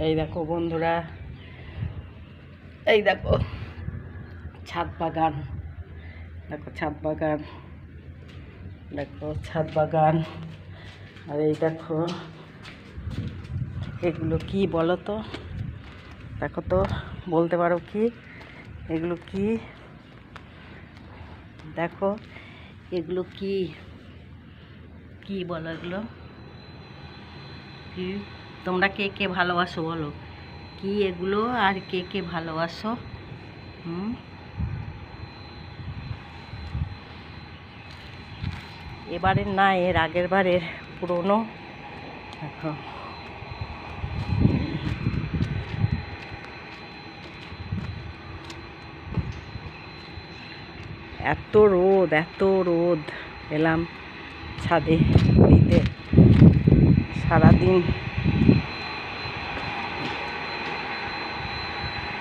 এই দেখো বন্ধুরা, এই দেখো ছাদ বাগান, দেখো ছাদ বাগান, দেখো ছাদ বাগান। আর এই দেখো এগুলো কি বলো তো, দেখো তো, বলতে পারো কি এগুলো? কি দেখো এগুলো কি কি বলো এগুলো কি? তোমরা কে কে ভালোবাসো বলো, কি এগুলো? আর কে কে ভালোবাসো? এবারের না, এর আগের বারের পুরনো। দেখো এত রোদ, এত রোদ। এলাম ছাদে দিতে, সারাদিন